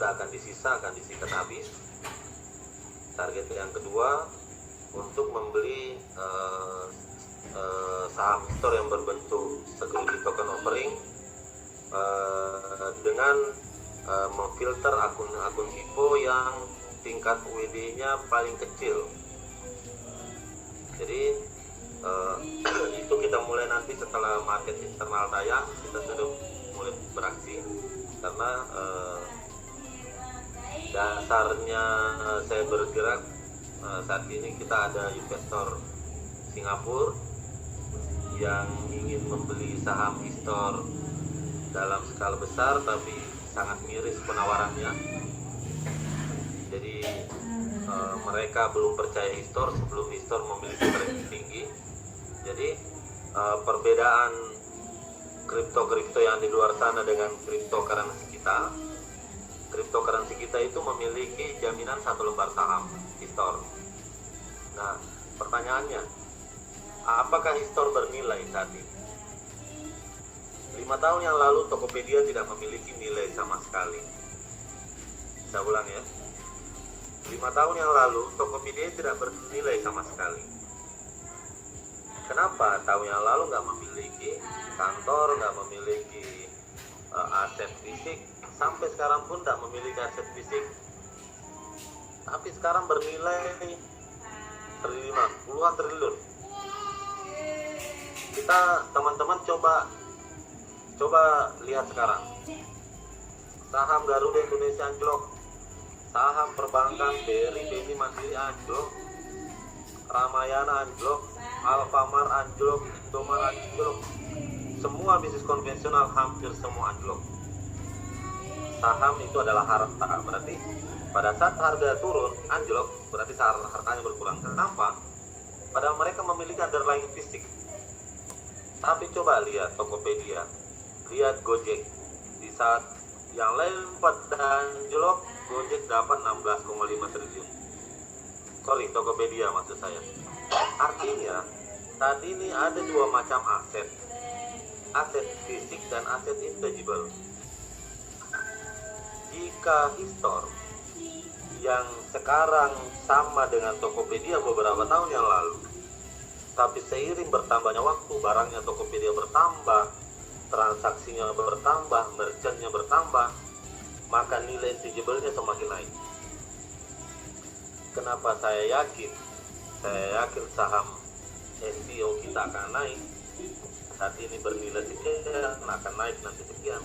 tidak akan disisa, akan disikat habis. Target yang kedua, untuk membeli saham store yang berbentuk security token offering dengan memfilter akun-akun IPO yang tingkat UED-nya paling kecil. Jadi itu kita mulai nanti setelah market internal tayang, kita sudah mulai beraksi karena dasarnya saya bergerak saat ini kita ada investor Singapura yang ingin membeli saham e-store dalam skala besar tapi sangat miris penawarannya. Jadi mereka belum percaya e-store sebelum e-store memiliki trading tinggi. Jadi perbedaan kripto yang di luar sana dengan cryptocurrency kita itu memiliki jaminan satu lembar saham e-store. Nah, pertanyaannya, apakah e-store bernilai saat ini? 5 tahun yang lalu Tokopedia tidak memiliki nilai sama sekali. Saya ulang ya, 5 tahun yang lalu Tokopedia tidak bernilai sama sekali. Kenapa? Tahun yang lalu nggak memiliki kantor, nggak memiliki aset fisik, sampai sekarang pun nggak memiliki aset fisik. Tapi sekarang bernilai triliunan, puluhan triliun. Kita teman-teman coba lihat sekarang. Saham Garuda Indonesia anjlok, saham perbankan BRI, BNI, Mandiri anjlok, Ramayana anjlok, Alfamart anjlok, Indomaret anjlok. Semua bisnis konvensional hampir semua anjlok. Saham itu adalah harta, berarti pada saat harga turun anjlok, berarti hartanya berkurang. Kenapa? Padahal mereka memiliki underlying fisik. Tapi coba lihat Tokopedia, lihat Gojek. Di saat yang lain pada anjlok, Gojek dapat 16,5 triliun. Sorry, Tokopedia maksud saya. Artinya tadi ini ada dua macam aset fisik dan aset intangible. Jika e-store yang sekarang sama dengan Tokopedia beberapa tahun yang lalu, tapi seiring bertambahnya waktu, barangnya Tokopedia bertambah, transaksinya bertambah, merchantnya bertambah, maka nilai intangible-nya semakin naik. Kenapa saya yakin? Saya yakin saham SBO kita akan naik. Saat ini bernilai sekian, akan naik nanti sekian.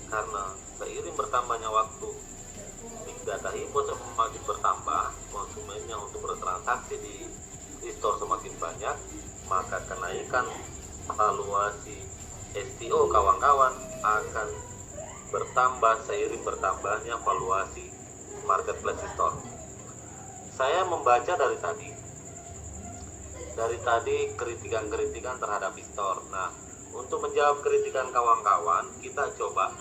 Karena seiring bertambahnya waktu, big data info semakin bertambah, konsumennya untuk bertransaksi di e-store semakin banyak, maka kenaikan valuasi STO kawan-kawan akan bertambah seiring bertambahnya valuasi marketplace e-store. Saya membaca dari tadi kritikan-kritikan terhadap e-store. Nah, untuk menjawab kritikan kawan-kawan, kita coba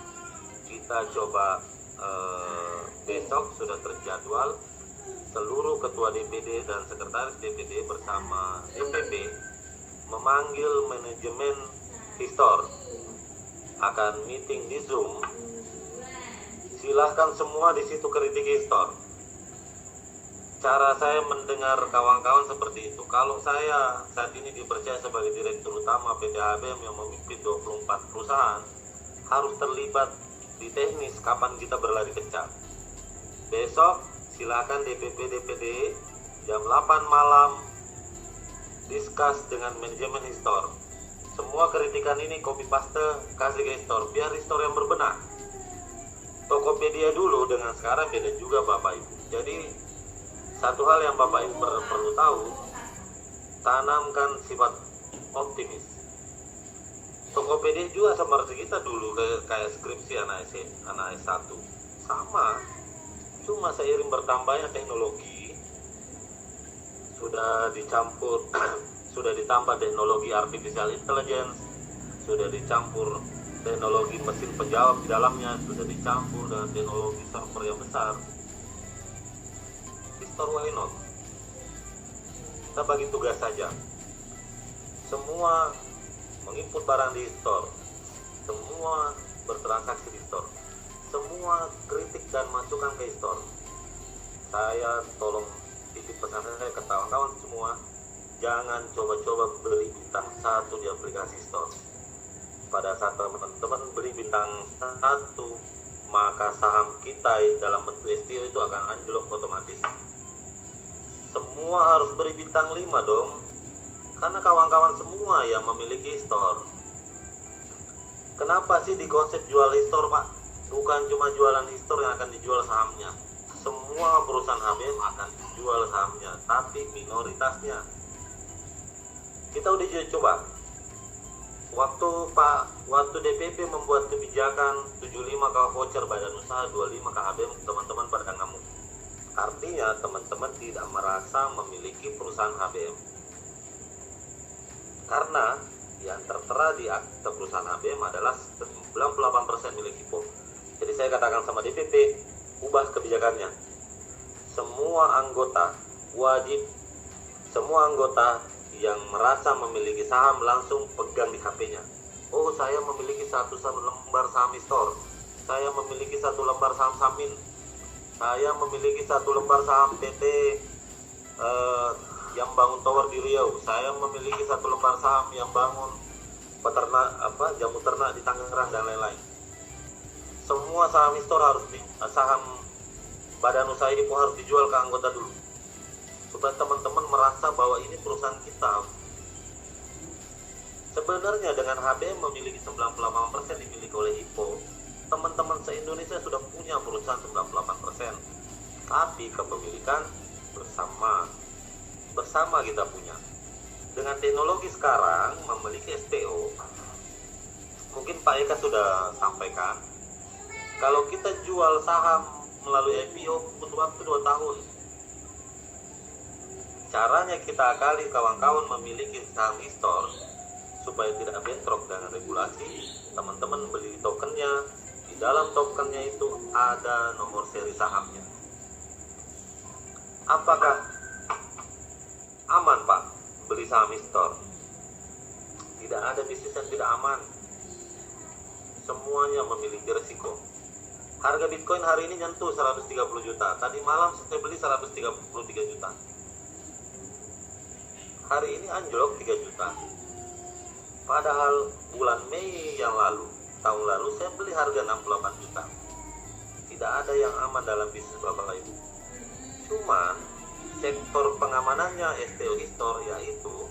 besok sudah terjadwal seluruh ketua DPD dan sekretaris DPD bersama DPP memanggil manajemen e-store, akan meeting di Zoom. Silahkan semua di situ kritik e-store. Cara saya mendengar kawan-kawan seperti itu. Kalau saya saat ini dipercaya sebagai direktur utama PT HBM yang memimpin 24 perusahaan, harus terlibat di teknis kapan kita berlari kencang. Besok silakan DPP-DPD jam 8 malam discuss dengan manajemen e-store. Semua kritikan ini copy paste kasih ke e-store, biar e-store yang berbenah. Tokopedia dulu dengan sekarang beda juga Bapak Ibu. Jadi satu hal yang Bapak Ibu perlu tahu, tanamkan sifat optimis. Tokopedia juga seperti kita dulu, kayak skripsi anak S1 sama, cuma seiring bertambahnya teknologi sudah dicampur sudah ditambah teknologi artificial intelligence, sudah dicampur teknologi mesin penjawab di dalamnya, sudah dicampur dengan teknologi server yang besar. E-store why not? Kita bagi tugas saja. Semua menginput barang di e-store, semua bertransaksi di store, semua kritik dan masukan ke Histor. Saya tolong titip pesan saya ke kawan-kawan semua, jangan coba-coba beli bintang 1 di aplikasi Histor. Pada saat teman-teman beli bintang 1, maka saham kita dalam bentuk STO itu akan anjlok otomatis. Semua harus beri bintang 5 dong, karena kawan-kawan semua yang memiliki Histor. Kenapa sih di konsep jual Histor, Pak? Bukan cuma jualan Histor yang akan dijual sahamnya. Semua perusahaan HBM akan dijual sahamnya, tapi minoritasnya. Kita udah coba. Waktu DPP membuat kebijakan 75 ke voucher badan usaha, 25 ke HBM, teman-teman pada ngamuk. Artinya teman-teman tidak merasa memiliki perusahaan HBM. Karena yang tertera di akte perusahaan HBM adalah 98% milik Hippo. Jadi saya katakan sama DPP, ubah kebijakannya. Semua anggota yang merasa memiliki saham langsung pegang di HP-nya. Oh, saya memiliki satu lembar saham Histor. Saya memiliki 1 lembar saham Samin. Saya memiliki 1 lembar saham PT yang bangun tower di Riau. Saya memiliki 1 lembar saham yang bangun jamu ternak di Tangerang dan lain-lain. Semua saham Histor saham badan usaha Hippo harus dijual ke anggota dulu, supaya teman-teman merasa bahwa ini perusahaan kita. Sebenarnya dengan HBM memiliki 98% dimiliki oleh Hippo, teman-teman se-Indonesia sudah punya perusahaan 98%. Tapi kepemilikan bersama kita punya. Dengan teknologi sekarang memiliki STO, mungkin Pak Eka sudah sampaikan, kalau kita jual saham melalui IPO butuh waktu 2 tahun. Caranya kita akali kawan-kawan memiliki saham Histor supaya tidak bentrok dengan regulasi. Teman-teman beli tokennya, di dalam tokennya itu ada nomor seri sahamnya. Apakah aman, Pak, beli saham Histor? Tidak ada bisnis yang tidak aman. Semuanya memiliki risiko. Harga Bitcoin hari ini nyentuh 130 juta. Tadi malam saya beli 133 juta. Hari ini anjlok 3 juta. Padahal bulan Mei tahun lalu saya beli harga 68 juta. Tidak ada yang aman dalam bisnis Bapak Ibu. Cuman sektor pengamanannya STO Histor, yaitu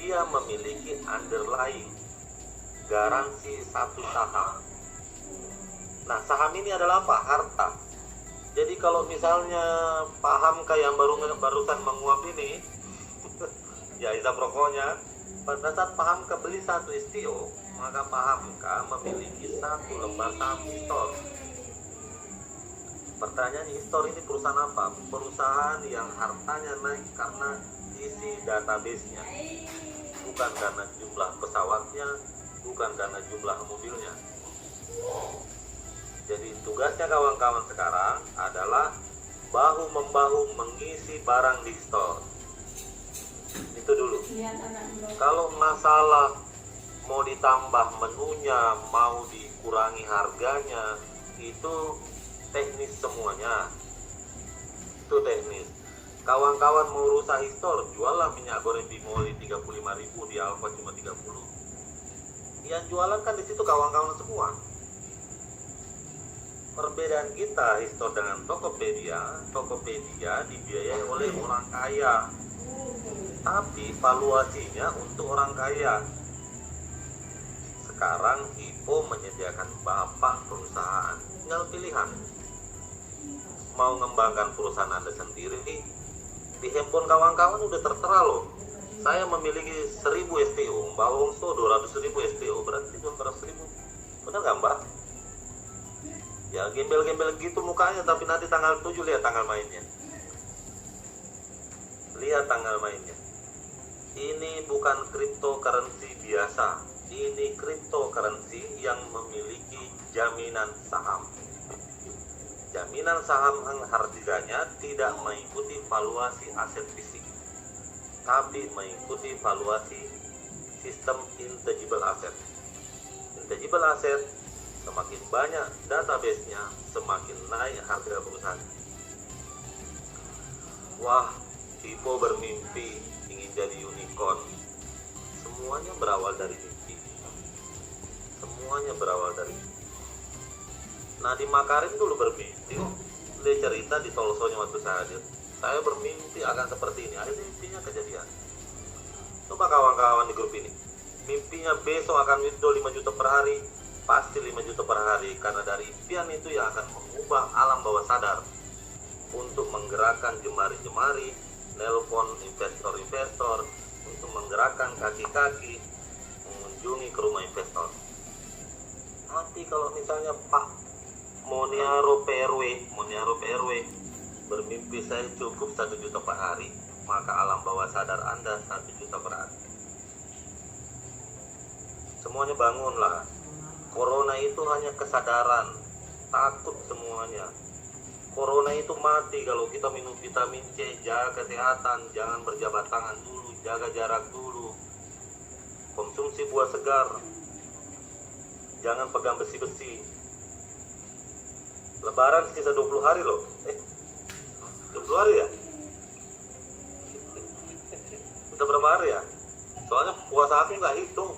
dia memiliki underlying garansi satu saham. Nah, saham ini adalah apa? Harta. Jadi kalau misalnya paham kayak yang barusan menguap ini, ya hisap rokoknya, pada saat paham beli 1 STO, maka paham memiliki 1 lembar saham Histor. Pertanyaan, Histor ini perusahaan apa? Perusahaan yang hartanya naik karena isi database-nya, bukan karena jumlah pesawatnya, bukan karena jumlah mobilnya. Jadi tugasnya kawan-kawan sekarang adalah bahu-membahu mengisi barang di Histor. Itu dulu. Kalau masalah mau ditambah menunya, mau dikurangi harganya, itu teknis semuanya. Itu teknis. Kawan-kawan mau rusak Histor, jualah minyak goreng Bimoli 35.000, di Alfa cuma 30. Yang jualan kan di situ kawan-kawan semua. Perbedaan kita Histor dengan Tokopedia dibiayai oleh orang kaya, tapi valuasinya untuk orang kaya. Sekarang Hippo menyediakan bapak perusahaan, tinggal pilihan. Mau ngembangkan perusahaan Anda sendiri, di handphone kawan-kawan udah tertera loh. Saya memiliki 1000 STO, Mbak Wongso 200.000 STO, berarti 200.000. Benar nggak, Mbak? Ya gembel-gembel gitu mukanya, tapi nanti tanggal 7 lihat tanggal mainnya. Lihat tanggal mainnya. Ini bukan cryptocurrency biasa. Ini cryptocurrency yang memiliki jaminan saham. Jaminan saham yang harganya tidak mengikuti valuasi aset fisik, tapi mengikuti valuasi sistem intangible asset. Intangible asset Semakin banyak database-nya, semakin naik harga perusahaan. Wah, Ipo bermimpi ingin jadi unicorn. Semuanya berawal dari mimpi. Semuanya berawal dari mimpi. Nadiem Makarim dulu bermimpi kok. Dia cerita di talkshow-nya waktu saya hadir. Saya bermimpi akan seperti ini. Akhirnya mimpinya kejadian. Coba kawan-kawan di grup ini. Mimpinya besok akan withdraw 5 juta per hari. Pasti 5 juta per hari. Karena dari impian itu yang akan mengubah alam bawah sadar. Untuk menggerakkan jemari-jemari, nelpon investor-investor, untuk menggerakkan kaki-kaki, mengunjungi ke rumah investor. Nanti kalau misalnya Pak Moniaro PRW bermimpi saya cukup 1 juta per hari, maka alam bawah sadar Anda 1 juta per hari. Semuanya bangunlah. Corona itu hanya kesadaran, takut semuanya. Corona itu mati kalau kita minum vitamin C, jaga kesehatan, jangan berjabat tangan dulu, jaga jarak dulu. Konsumsi buah segar, jangan pegang besi-besi. Lebaran sisa 20 hari loh. 20 hari ya? Udah berapa hari ya? Soalnya puasa aku nggak hitung.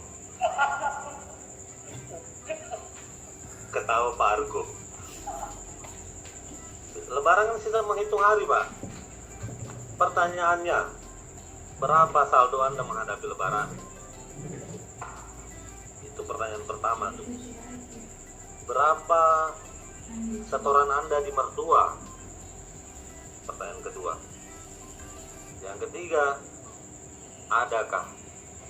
Ketawa Pak Argo. Lebaran kan sisa menghitung hari, Pak. Pertanyaannya, berapa saldo Anda menghadapi Lebaran? Itu pertanyaan pertama tuh. Berapa setoran Anda di mertua? Pertanyaan kedua. Yang ketiga, adakah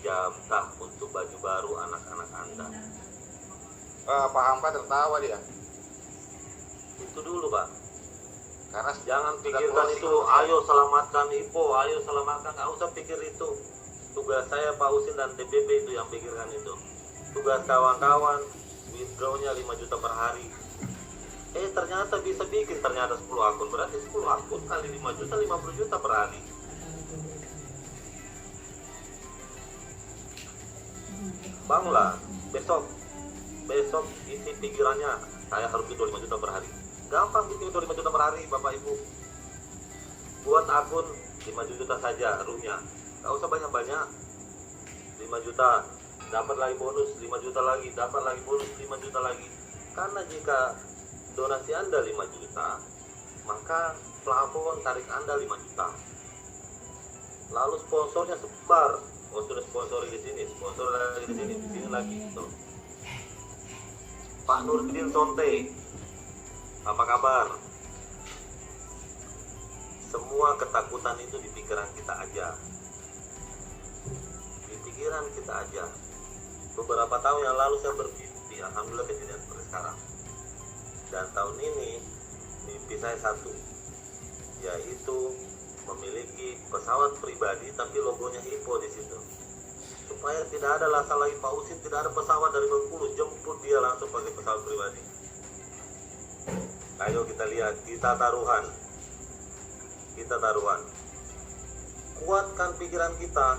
jatah untuk baju baru anak-anak Anda? Pak Hamka tertawa dia. Itu dulu, Pak. Karena Jangan pikirkan itu, ayo selamatkan Ipo, ayo selamatkan, nggak usah pikir itu. Tugas saya Pak Usin dan DPP itu yang pikirkan itu. Tugas kawan-kawan, withdrawnya 5 juta per hari. Ternyata bisa bikin, ternyata 10 akun, berarti 10 akun kali 5 juta, 50 juta per hari. Bangunlah, besok isi pikirannya, saya harus withdraw 5 juta per hari. Gampang bikin 5 juta per hari, Bapak Ibu. Buat akun 5 juta saja ruhnya. Gak usah banyak-banyak. 5 juta, dapat lagi bonus 5 juta lagi, dapat lagi bonus 5 juta lagi. Karena jika donasi Anda 5 juta, maka plafon tarik Anda 5 juta. Lalu sponsornya sebar. Oh, sudah sponsor di sini, sponsor lagi di sini lagi. Tuh. Pak Nurdin Sonte, apa kabar? Semua ketakutan itu di pikiran kita aja. Di pikiran kita aja. Beberapa tahun yang lalu saya bermimpi, alhamdulillah kejadian seperti sekarang. Dan tahun ini mimpi saya satu, yaitu memiliki pesawat pribadi tapi logonya Ipo di situ. Supaya tidak ada lasa lagi Pak Usin, tidak ada pesawat dari Bengkulu, jemput dia langsung pakai pesawat pribadi. Ayo kita lihat, kita taruhan. Kuatkan pikiran kita.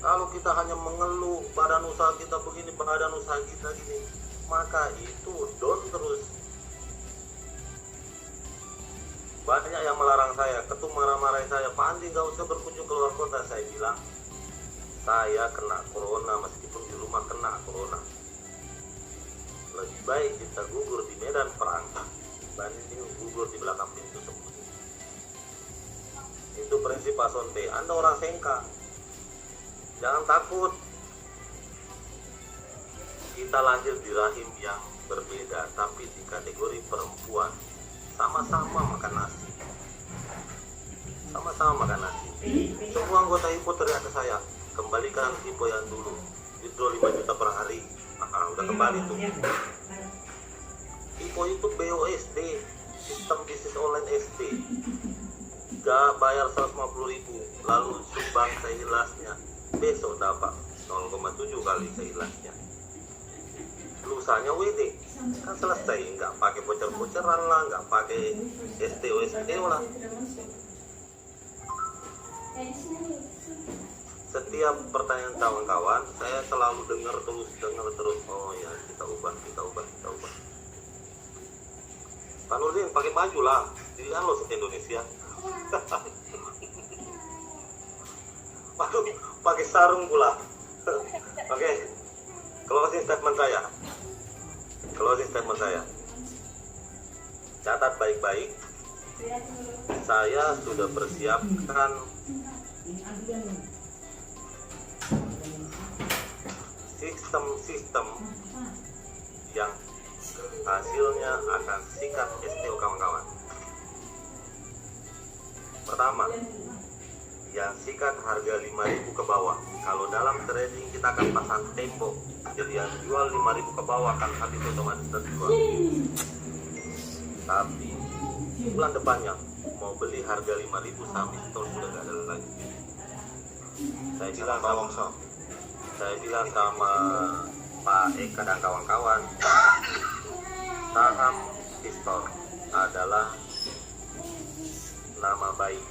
Kalau kita hanya mengeluh badan usaha kita begini, badan usaha kita gini, maka itu down terus. Banyak yang melarang saya, ketum marah-marahin saya, Pak Andi gak usah berkunjung keluar kota. Saya bilang, saya kena corona, meskipun di rumah kena corona. Lebih baik kita gugur di medan perang banding gugur di belakang pintu sembunyi. Itu prinsip Pak Sonte. Anda orang Sengka, jangan takut. Kita lahir di rahim yang berbeda, tapi di kategori perempuan. Sama-sama makan nasi. Semua anggota Ipo teriak ke saya, kembalikan Ipo yang dulu, withdraw 5 juta per hari. Udah kembali tuh. Ipo itu BOSD, sistem bisnis online SD. Gak bayar 150.000, lalu sumbang seikhlasnya. Besok dapat 0,7 kali seikhlasnya. Lusanya WD, kan selesai, nggak pakai bocor-bocoran lah, nggak pakai STO lah. setiap pertanyaan kawan-kawan saya selalu dengar terus. Oh ya, kita ubah. Pak Nurdin pakai baju lah, pilihan lo se Indonesia. Pakai sarung pula. Oke, closing statement saya. Catat baik-baik. Saya sudah persiapkan sistem yang hasilnya akan sikat STO kawan-kawan. Pertama, yang sikat harga 5.000 ke bawah. Kalau dalam trading kita akan pasang tembok, jadi yang jual 5.000 ke bawah akan habis otomatis terjual. Tapi bulan depannya mau beli harga 5.000 sampai store sudah gak ada lagi. Saya bilang sama Pak Eka dan kawan-kawan, saham Pistor adalah nama baik.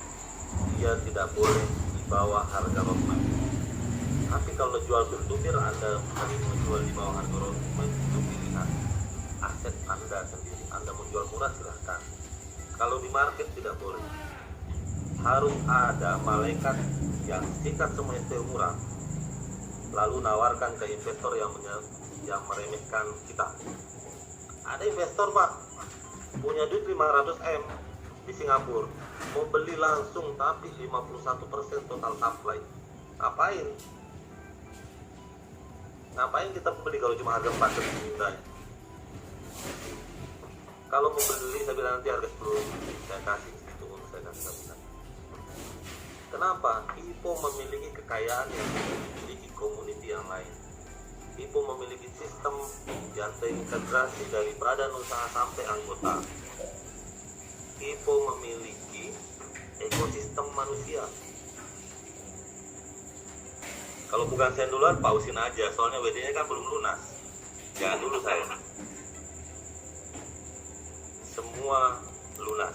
Dia tidak boleh di bawah harga roadmap. Tapi kalau jual bertubir, Anda harus menjual di bawah harga roadmap, itu pilihan aset Anda sendiri. Anda mau jual murah silahkan. Kalau di market tidak boleh. Harus ada malaikat yang sikat semua STO murah, lalu nawarkan ke investor yang meremehkan kita. Ada investor Pak, punya duit 500M di Singapura, mau beli langsung tapi 51% total supply. Ngapain kita beli kalau cuma harga 4 juta? Kalau mau beli saya bilang nanti harga 10, saya kasih segitu, saya kasih. Kenapa? IPO memiliki kekayaan yang dimiliki community yang lain. IPO memiliki sistem yang terintegrasi dari badan usaha sampai anggota. IPO memiliki ekosistem manusia. Kalau bukan saya duluan, pausin aja, soalnya WD-nya kan belum lunas. Jangan dulu saya. Semua lunas.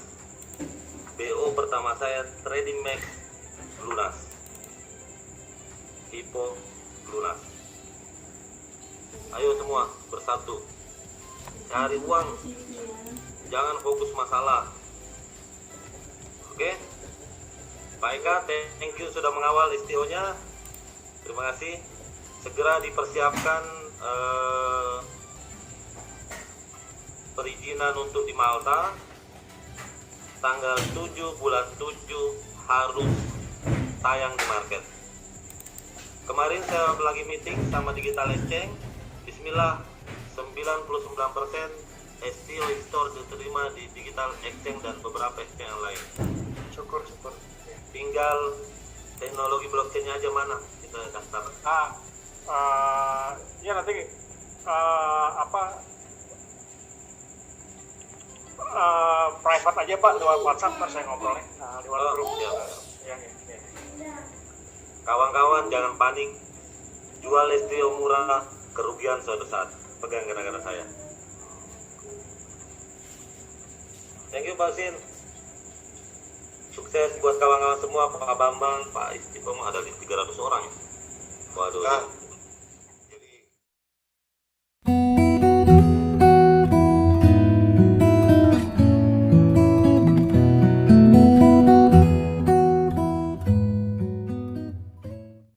BO pertama saya Trading Max lunas, IPO lunas. Ayo semua bersatu, cari uang, jangan fokus masalah. Oke, Pak Eka, thank you sudah mengawal STO-nya. Terima kasih. Segera dipersiapkan perizinan untuk di Malta. Tanggal 7 bulan 7 harus tayang di market. Kemarin saya lagi meeting sama Digital Exchange. Bismillah, 99% STO store diterima di Digital Exchange dan beberapa exchange yang lain. Syukur. Tinggal teknologi blockchain-nya aja mana kita daftar. Ya nanti private aja Pak, lewat WhatsApp ntar saya ngobrolnya. Lewat grup. Ya. Ya. Kawan-kawan jangan panik. Jual STO murah, kerugian suatu saat. Pegang kata-kata saya. Thank you Pak Sin. Sukses buat kawan-kawan semua, Pak Bambang, Pak Istiqomah, ada 300 orang. Waduh.